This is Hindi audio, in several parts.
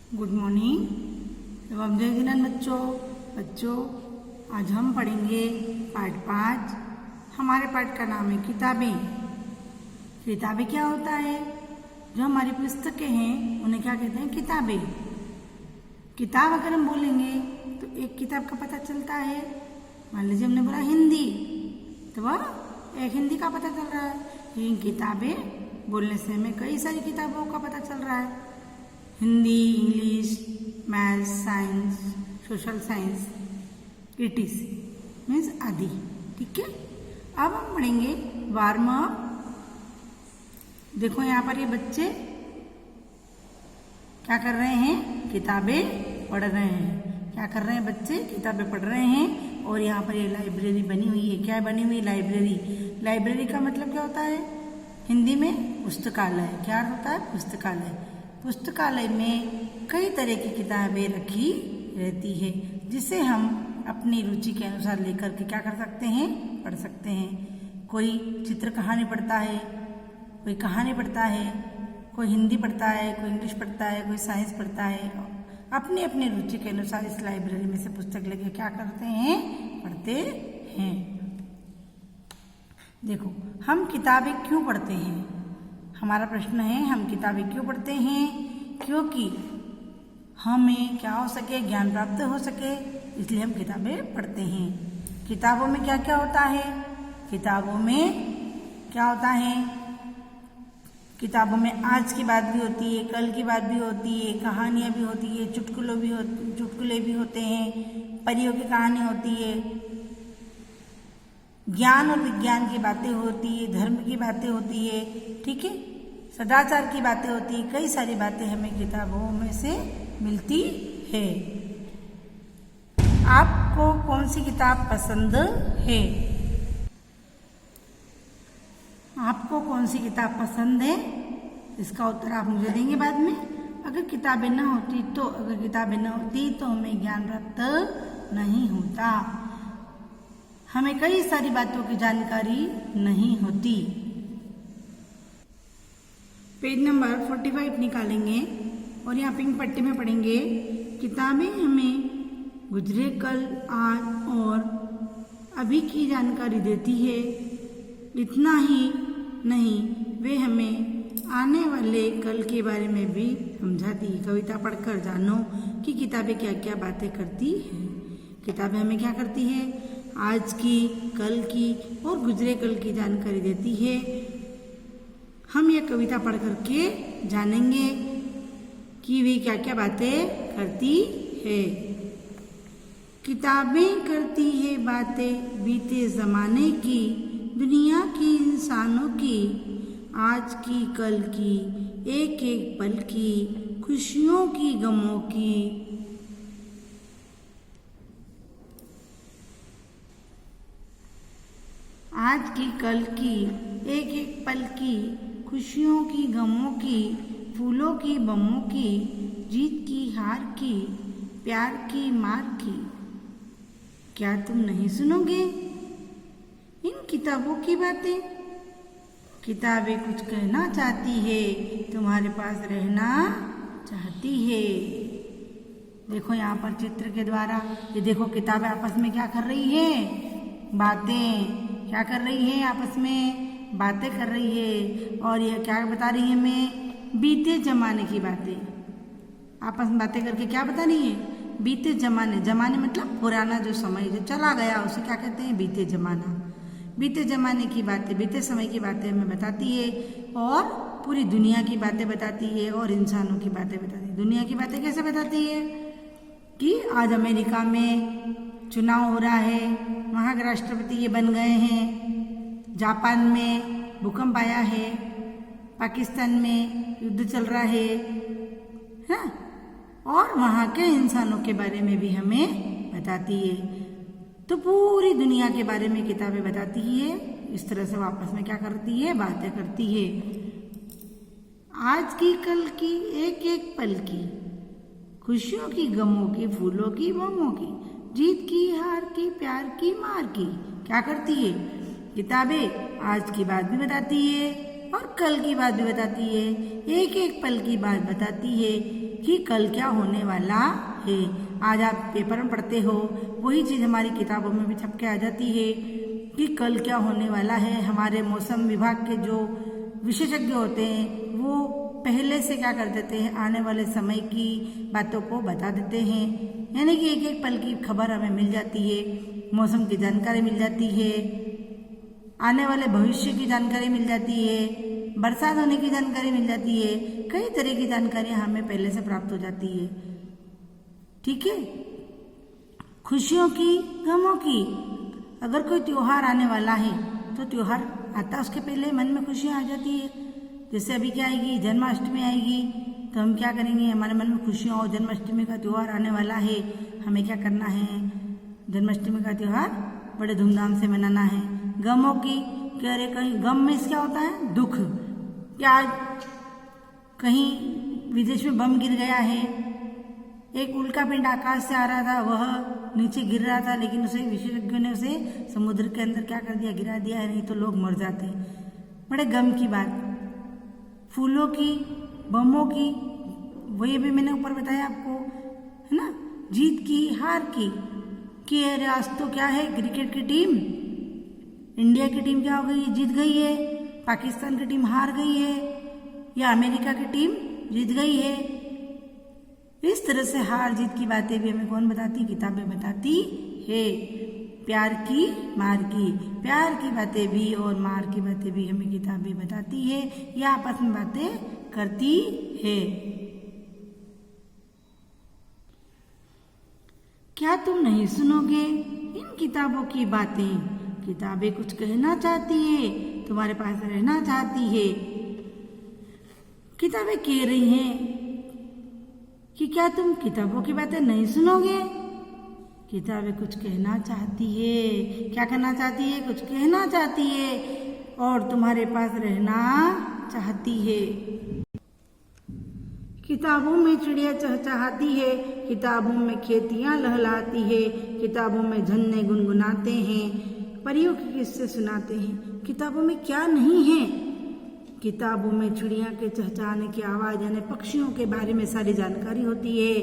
गुड मॉर्निंग एवं जय जिनन बच्चों आज हम पढ़ेंगे पाठ 5। हमारे पाठ का नाम है किताबें। किताबें क्या होता है? जो हमारी पुस्तकें हैं उन्हें क्या कहते हैं? किताबें। किताब अगर हम बोलेंगे तो एक किताब का पता चलता है। मान लीजिए हमने बोला हिंदी, तो वह एक हिंदी का पता चल रहा है। लेकिन किताबें बोलने से हमें कई सारी किताबों का पता चल रहा है। Hindi, English, maths, science, social science, ETC means आदि। ठीक है, अब हम पढ़ेंगे वार्म अप। देखो यहाँ पर ये बच्चे क्या कर रहे हैं? किताबें पढ़ रहे हैं। क्या कर रहे हैं बच्चे? किताबें पढ़ रहे हैं। और यहाँ पर ये लाइब्रेरी बनी हुई है। क्या बनी हुई? लाइब्रेरी। लाइब्रेरी का मतलब क्या होता है? हिंदी में पुस्तकालय। क्या होता है? पुस्तकालय। पुस्तकालय में कई तरह की किताबें रखी रहती है, जिसे हम अपनी रुचि के अनुसार लेकर के क्या कर सकते हैं? पढ़ सकते हैं। कोई चित्र कहानी पढ़ता है, कोई कहानी पढ़ता है, कोई हिंदी पढ़ता है, कोई इंग्लिश पढ़ता है, कोई साइंस पढ़ता है। अपनी अपनी रुचि के अनुसार इस लाइब्रेरी में से पुस्तक लेके क्या करते हैं? पढ़ते हैं। देखो, हम किताबें क्यों पढ़ते हैं? हमारा प्रश्न है, हम किताबें क्यों पढ़ते हैं? क्योंकि हमें क्या हो सके? ज्ञान प्राप्त हो सके, इसलिए हम किताबें पढ़ते हैं। किताबों में क्या क्या होता है? किताबों में क्या होता है? किताबों में आज की बात भी होती है, कल की बात भी होती है, कहानियाँ भी होती है, चुटकुले भी होते हैं, परियों की कहानी होती है, ज्ञान और विज्ञान की बातें होती है, धर्म की बातें होती है, ठीक है, सदाचार की बातें होती है। कई सारी बातें हमें किताबों में से मिलती है। आपको कौन सी किताब पसंद है? आपको कौन सी किताब पसंद है? इसका उत्तर आप मुझे देंगे बाद में। अगर किताबें न होती तो हमें ज्ञान प्राप्त नहीं होता। हमें कई सारी बातों की जानकारी नहीं होती। पेज नंबर 45 निकालेंगे और यहाँ पिंक पट्टी में पढ़ेंगे। किताबें हमें गुजरे कल, आज और अभी की जानकारी देती है। इतना ही नहीं, वे हमें आने वाले कल के बारे में भी समझाती है। कविता पढ़कर जानो कि किताबें क्या क्या बातें करती हैं। किताबें हमें क्या करती है? आज की, कल की और गुजरे कल की जानकारी देती है। हम ये कविता पढ़ करके जानेंगे कि वे क्या क्या बातें करती है। किताबें करती है बातें बीते ज़माने की, दुनिया की, इंसानों की, आज की, कल की, एक एक पल की, खुशियों की, गमों की। आज की, कल की, एक एक पल की, खुशियों की, गमों की, फूलों की, बमों की, जीत की, हार की, प्यार की, मार की। क्या तुम नहीं सुनोगे इन किताबों की बातें? किताबें कुछ कहना चाहती है, तुम्हारे पास रहना चाहती है। देखो यहाँ पर चित्र के द्वारा, ये देखो किताबें आपस में क्या कर रही है? बातें। क्या कर रही है? आपस में बातें कर रही है। और यह क्या बता रही है हमें? बीते जमाने की बातें। आपस में बातें करके क्या बता रही है? बीते जमाने। जमाने मतलब पुराना जो समय जो चला गया उसे क्या कहते हैं? बीते जमाना। बीते जमाने की बातें, बीते समय की बातें हमें बताती है। और पूरी दुनिया की बातें बताती है और इंसानों की बातें बताती है। दुनिया की बातें कैसे बताती है? कि आज अमेरिका में चुनाव हो रहा है, वहाँ के राष्ट्रपति ये बन गए हैं, जापान में भूकंप आया है, पाकिस्तान में युद्ध चल रहा है, और वहाँ के इंसानों के बारे में भी हमें बताती है। तो पूरी दुनिया के बारे में किताबें बताती है। इस तरह से आपस में क्या करती है? बातें करती है। आज की, कल की, एक एक पल की, खुशियों की, गमों की, फूलों की, बमों की, जीत की, हार की, प्यार की, मार की। क्या करती है? किताबें आज की बात भी बताती है, और कल की बात भी बताती है। एक एक पल की बात बताती है कि कल क्या होने वाला है। आज आप पेपर में पढ़ते हो, वही चीज़ हमारी किताबों में भी छप के आ जाती है कि कल क्या होने वाला है। हमारे मौसम विभाग के जो विशेषज्ञ होते हैं वो पहले से क्या कर देते हैं, आने वाले समय की बातों को बता देते हैं। यानी कि एक एक पल की खबर हमें मिल जाती है, मौसम की जानकारी मिल जाती है, आने वाले भविष्य की जानकारी मिल जाती है, बरसात होने की जानकारी मिल जाती है। कई तरह की जानकारियाँ हमें पहले से प्राप्त हो जाती है। ठीक है, खुशियों की, गमों की। अगर कोई त्योहार आने वाला है तो त्योहार आता उसके पहले मन में खुशियाँ आ जाती है। जैसे अभी क्या आएगी, जन्माष्टमी आएगी, तो हम क्या करेंगे, हमारे मन में खुशियाँ हो, जन्माष्टमी का त्यौहार आने वाला है, हमें क्या करना है, जन्माष्टमी का त्यौहार बड़े धूमधाम से मनाना है। गमों की, कह रहे कहीं गम में क्या होता है, दुख। क्या आज कहीं विदेश में बम गिर गया है, एक उल्का पिंड आकाश से आ रहा था, वह नीचे गिर रहा था, लेकिन उसे विशेषज्ञों ने उसे समुद्र के अंदर क्या कर दिया, गिरा दिया है, नहीं तो लोग मर जाते। बड़े गम की बात। फूलों की, बमों की, वही भी मैंने ऊपर बताया आपको, है ना। जीत की, हार की अरे आज तो क्या है, क्रिकेट की टीम, इंडिया की टीम क्या हो गई, जीत गई है, पाकिस्तान की टीम हार गई है, या अमेरिका की टीम जीत गई है। इस तरह से हार जीत की बातें भी हमें कौन बताती, किताबें बताती है। प्यार की, मार की, प्यार की बातें भी और मार की बातें भी हमें किताबें बताती है, या आपस में बातें करती है। क्या तुम नहीं सुनोगे इन किताबों की बातें? किताबें कुछ कहना चाहती है, तुम्हारे पास रहना चाहती है। किताबें कह रही हैं कि क्या तुम किताबों की बातें नहीं सुनोगे? किताबें कुछ कहना चाहती है। क्या कहना चाहती है? कुछ कहना चाहती है और तुम्हारे पास रहना चाहती है। किताबों में चिड़िया चहचहाती है, किताबों में खेतियाँ लहलाती है, किताबों में झरने गुनगुनाते हैं, परियों के किस्से सुनाते हैं। किताबों में क्या नहीं है? किताबों में चिड़िया के चहचहाने की आवाज़ यानी पक्षियों के बारे में सारी जानकारी होती है।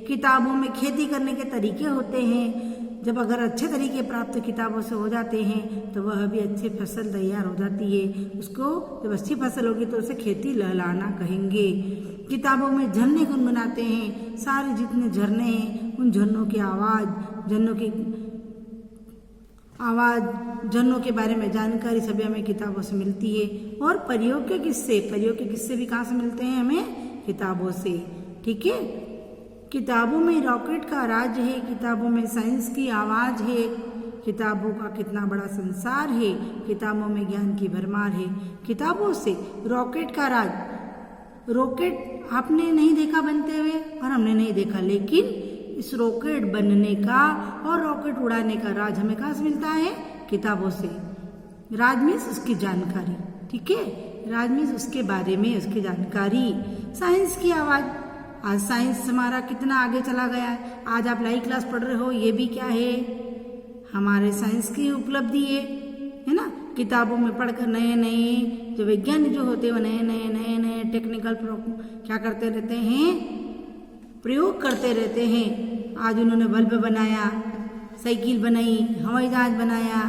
किताबों में खेती करने के तरीके होते हैं। जब अगर अच्छे तरीके प्राप्त किताबों से हो जाते हैं तो वह भी अच्छी फसल तैयार हो जाती है। उसको जब अच्छी फसल होगी तो उसे खेती लहलाना कहेंगे। किताबों में झरने गुनगुनाते हैं, सारे जितने झरने हैं उन झरनों की आवाज़, झरनों के बारे में जानकारी सभी हमें किताबों से मिलती है। और परियों के किस्से भी कहाँ से मिलते हैं? हमें किताबों से। ठीक है, किताबों में रॉकेट का राज है, किताबों में साइंस की आवाज़ है, किताबों का कितना बड़ा संसार है, किताबों में ज्ञान की भरमार है। किताबों से रॉकेट का राज, रॉकेट आपने नहीं देखा बनते हुए और हमने नहीं देखा, लेकिन इस रॉकेट बनने का और रॉकेट उड़ाने का राज हमें कहाँ से मिलता है? किताबों से। राज मीन्स उसकी जानकारी। ठीक है, राज मीन्स उसके बारे में उसकी जानकारी। साइंस की आवाज़, आज साइंस हमारा कितना आगे चला गया है। आज आप लाइव क्लास पढ़ रहे हो, ये भी क्या है? हमारे साइंस की उपलब्धि है ना। किताबों में पढ़कर नए नए जो वैज्ञानिक जो होते हैं वो नए टेक्निकल क्या करते रहते हैं, प्रयोग करते रहते हैं। आज उन्होंने बल्ब बनाया, साइकिल बनाई, हवाई जहाज बनाया,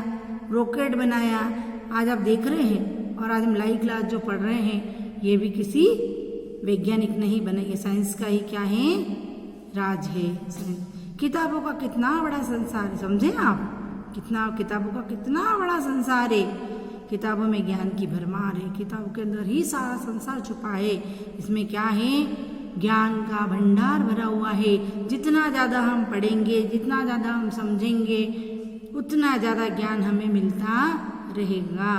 रॉकेट बनाया, आज आप देख रहे हैं। और आज हम लाइव क्लास जो पढ़ रहे हैं ये भी किसी वैज्ञानिक नहीं बने, ये साइंस का ही क्या है? राज है। किताबों का कितना बड़ा संसार है, समझे आप? किताबों का कितना बड़ा संसार है। किताबों में ज्ञान की भरमार है, किताबों के अंदर ही सारा संसार छुपा है। इसमें क्या है? ज्ञान का भंडार भरा हुआ है। जितना ज़्यादा हम पढ़ेंगे, जितना ज़्यादा हम समझेंगे, उतना ज़्यादा ज्ञान हमें मिलता रहेगा।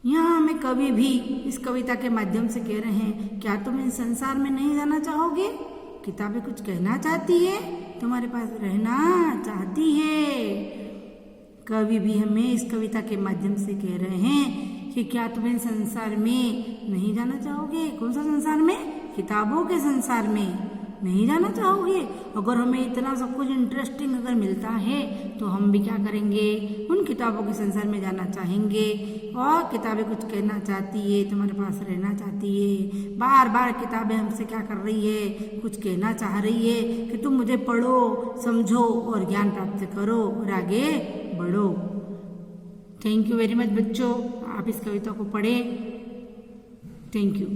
यहाँ हमें कवि भी इस कविता के माध्यम से कह रहे हैं, क्या तुम इस संसार में नहीं जाना चाहोगे? किताबें कुछ कहना चाहती है, तुम्हारे पास रहना चाहती है। कवि भी हमें इस कविता के माध्यम से कह रहे हैं कि क्या तुम इस संसार में नहीं जाना चाहोगे? कौन सा संसार में? किताबों के संसार में। नहीं जाना चाहोगे? अगर हमें इतना सब कुछ इंटरेस्टिंग अगर मिलता है तो हम भी क्या करेंगे, उन किताबों के संसार में जाना चाहेंगे। और किताबें कुछ कहना चाहती है, तुम्हारे पास रहना चाहती है, बार बार किताबें हमसे क्या कर रही है, कुछ कहना चाह रही है कि तुम मुझे पढ़ो, समझो और ज्ञान प्राप्त करो और आगे बढ़ो। थैंक यू वेरी मच बच्चों, आप इस कविता को पढ़ें। Thank you.